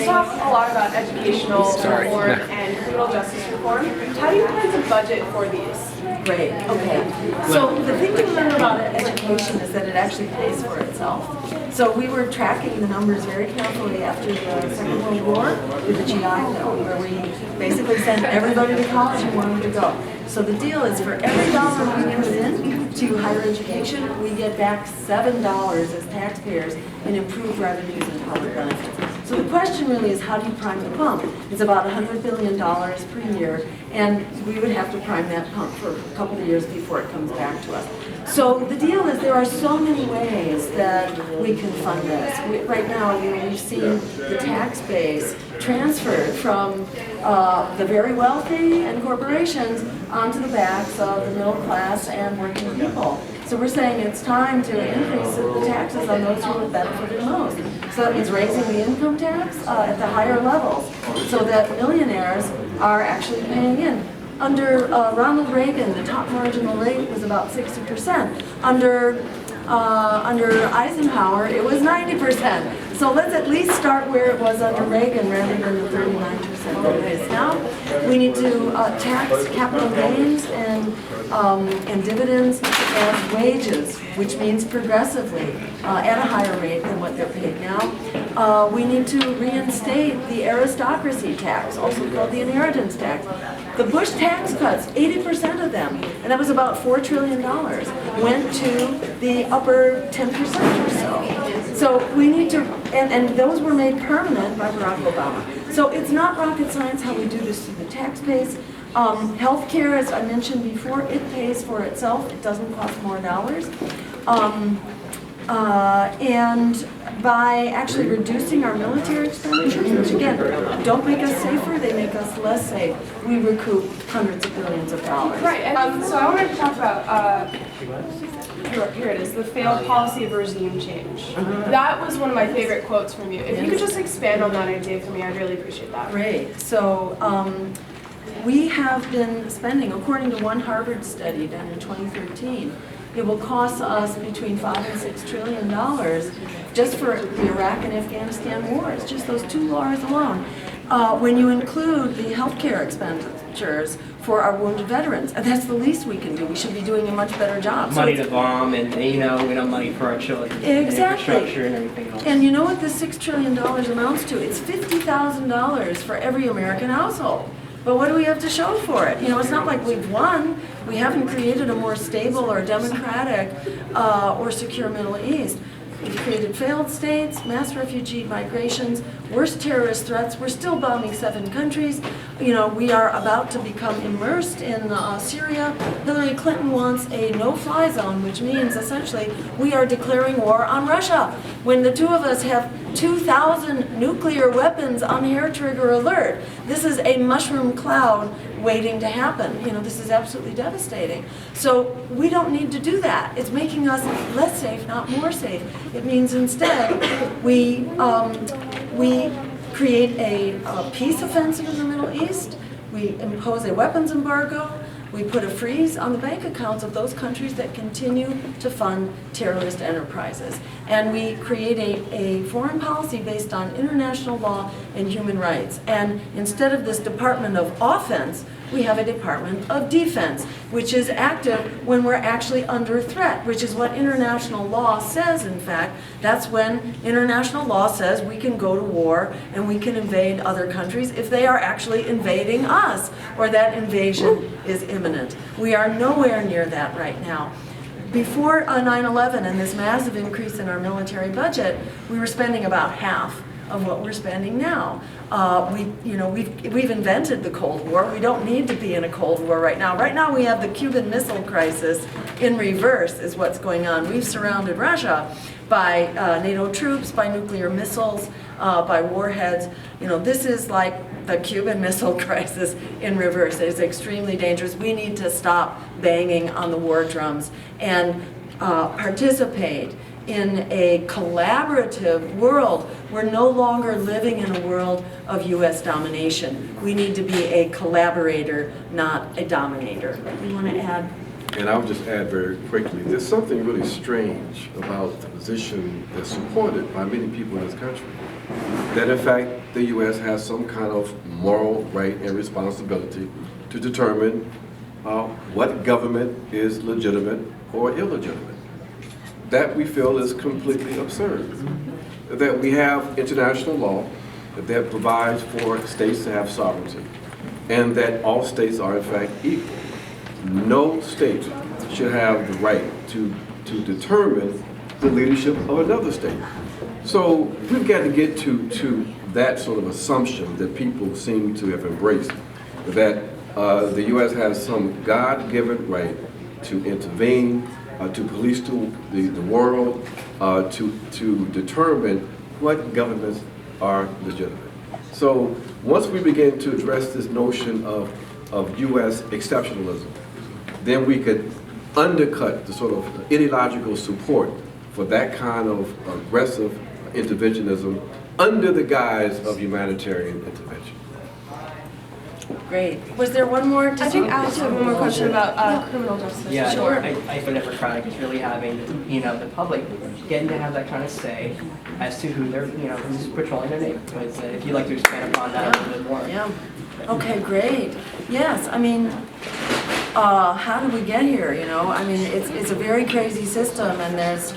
You talk a lot about educational reform and criminal justice reform. How do you plan to budget for these? Great, okay. So the thing to learn about education is that it actually pays for itself. So we were tracking the numbers very carefully after the Second World War with the GI Bill, where we basically sent everybody to college who wanted to go. So the deal is for every dollar we put in to higher education, we get back $7 as taxpayers in improved revenues and public benefits. So the question really is, how do you prime the pump? It's about $100 billion per year, and we would have to prime that pump for a couple of years before it comes back to us. So the deal is there are so many ways that we can fund this. Right now, we've seen the tax base transferred from the very wealthy and corporations onto the backs of the middle class and working people. So we're saying it's time to increase the taxes on those who have benefited most. So that means raising the income tax at the higher levels so that millionaires are actually paying in. Under Ronald Reagan, the top marginal rate was about 60%. Under Eisenhower, it was 90%. So let's at least start where it was under Reagan rather than the 39% that it is now. We need to tax capital gains and dividends and wages, which means progressively at a higher rate than what they're paid now. We need to reinstate the aristocracy tax, also called the inheritance tax. The Bush tax cuts, 80% of them, and that was about $4 trillion, went to the upper 10% or so. So we need to, and those were made permanent by Barack Obama. So it's not rocket science how we do this through the tax base. Healthcare, as I mentioned before, it pays for itself. It doesn't cost more dollars. And by actually reducing our military expenditures, which again, don't make us safer, they make us less safe, we recoup hundreds of billions of dollars. Right, and so I wanted to talk about, here it is, the failed policy of regime change. That was one of my favorite quotes from you. If you could just expand on that idea for me, I'd really appreciate that. Great. So we have been spending, according to one Harvard study done in 2013, it will cost us between $5 and $6 trillion just for the Iraq and Afghanistan wars, just those two wars alone. When you include the healthcare expenditures for our wounded veterans, and that's the least we can do. We should be doing a much better job. Money to bomb, and we don't money for our children. Exactly. And infrastructure and everything else. And you know what this $6 trillion amounts to? It's $50,000 for every American household. But what do we have to show for it? You know, it's not like we've won. We haven't created a more stable or democratic or secure Middle East. We've created failed states, mass refugee migrations, worst terrorist threats. We're still bombing 7 countries. You know, we are about to become immersed in Syria. Hillary Clinton wants a no-fly zone, which means essentially we are declaring war on Russia when the two of us have 2,000 nuclear weapons on hair trigger alert. This is a mushroom cloud waiting to happen. You know, this is absolutely devastating. So we don't need to do that. It's making us less safe, not more safe. It means instead we create a peace offensive in the Middle East. We impose a weapons embargo. We put a freeze on the bank accounts of those countries that continue to fund terrorist enterprises. And we create a foreign policy based on international law and human rights. And instead of this Department of Offense, we have a Department of Defense, which is active when we're actually under threat, which is what international law says, in fact. That's when international law says we can go to war and we can invade other countries if they are actually invading us, or that invasion is imminent. We are nowhere near that right now. Before 9/11 and this massive increase in our military budget, we were spending about half of what we're spending now. We've invented the Cold War. We don't need to be in a Cold War right now. Right now we have the Cuban Missile Crisis in reverse is what's going on. We've surrounded Russia by NATO troops, by nuclear missiles, by warheads. You know, this is like the Cuban Missile Crisis in reverse. It is extremely dangerous. We need to stop banging on the war drums and participate in a collaborative world. We're no longer living in a world of U.S. domination. We need to be a collaborator, not a dominator. You want to add? And I'll just add very quickly, there's something really strange about the position that's supported by many people in this country. that in fact the U.S. has some kind of moral right and responsibility to determine what government is legitimate or illegitimate. That we feel is completely absurd. That we have international law that provides for states to have sovereignty, and that all states are in fact equal. No state should have the right to determine the leadership of another state. So we've got to get to that sort of assumption that people seem to have embraced, that the U.S. has some God-given right to intervene, to police the world, to determine what governments are legitimate. So once we begin to address this notion of U.S. exceptionalism, then we could undercut the sort of ideological support for that kind of aggressive interventionism under the guise of humanitarian intervention. Great. Was there one more? I think Alex had one more question about criminal justice. Yeah, Sure. I find it democratic is really having, the public getting to have that kind of say as to who they're, who's patrolling their neighborhoods. If you'd like to expand upon that a little bit more. Yeah. Okay, great. Yes, I mean, how did we get here, I mean, it's a very crazy system, and there's,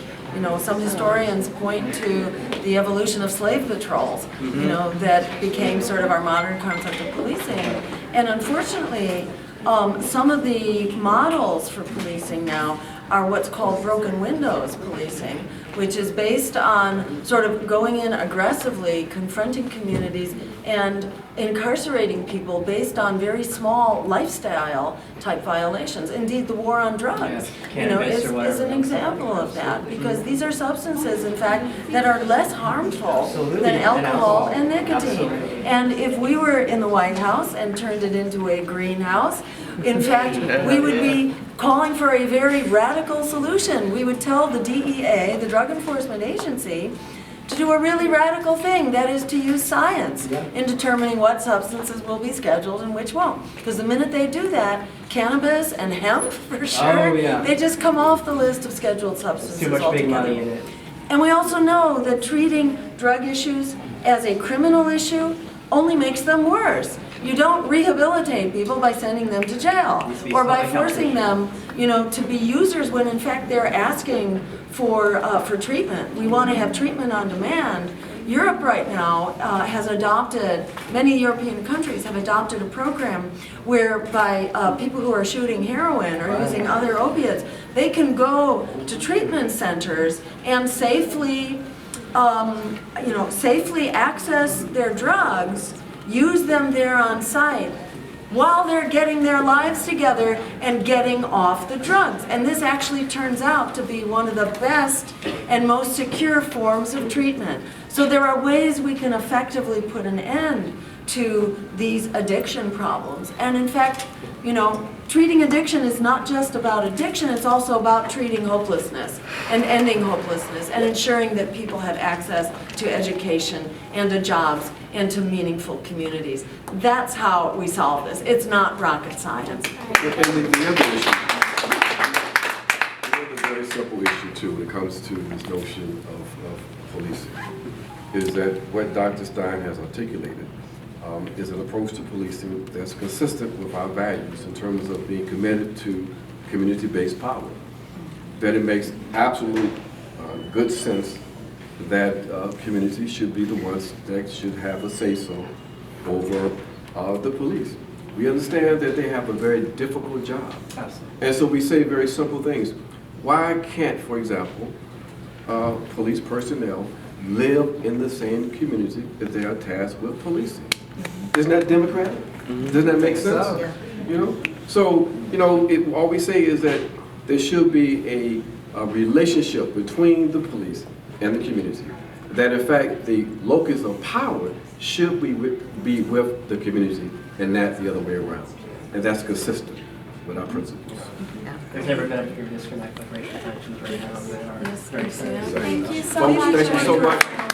some historians point to the evolution of slave patrols, that became sort of our modern concept of policing. And unfortunately, some of the models for policing now are what's called broken windows policing, which is based on sort of going in aggressively, confronting communities, and incarcerating people based on very small lifestyle type violations. Indeed, the war on drugs, is an example of that, because these are substances, in fact, that are less harmful than alcohol and nicotine. Absolutely. And if we were in the White House and turned it into a greenhouse, in fact, we would be calling for a very radical solution. We would tell the DEA, the Drug Enforcement Agency, to do a really radical thing, that is to use science in determining what substances will be scheduled and which won't. Because the minute they do that, cannabis and hemp, for sure, they just come off the list of scheduled substances Too much altogether. big money in it. And we also know that treating drug issues as a criminal issue only makes them worse. You don't rehabilitate people by sending them to jail or by forcing them, to be users when in fact they're asking for treatment. We want to have treatment on demand. Europe right now has adopted, many European countries have adopted a program whereby people who are shooting heroin or using other opiates, they can go to treatment centers and safely access their drugs, use them there on site, while they're getting their lives together and getting off the drugs. And this actually turns out to be one of the best and most secure forms of treatment. So there are ways we can effectively put an end to these addiction problems. And in fact, treating addiction is not just about addiction, it's also about treating hopelessness and ending hopelessness and ensuring that people have access to education and to jobs and to meaningful communities. That's how we solve this. It's not rocket science. And the other issue, another very simple issue too when it comes to this notion of policing, is that what Dr. Stein has articulated is an approach to policing that's consistent with our values in terms of being committed to community-based power. That it makes absolute good sense that communities should be the ones that should have a say-so over the police. We understand that they have a very difficult job. Absolutely. And so we say very simple things. Why can't, for example, police personnel live in the same community that they are tasked with policing? Isn't that democratic? Doesn't that make sense? So, all we say is that there should be a relationship between the police and the community. That in fact, the locus of power should be with the community and not the other way around. And that's consistent with our principles. There's never been a bigger disconnect with racial tensions right now than there are. Yes, Very yes, clear. yeah. Thank you so Folks, much. thank you so much.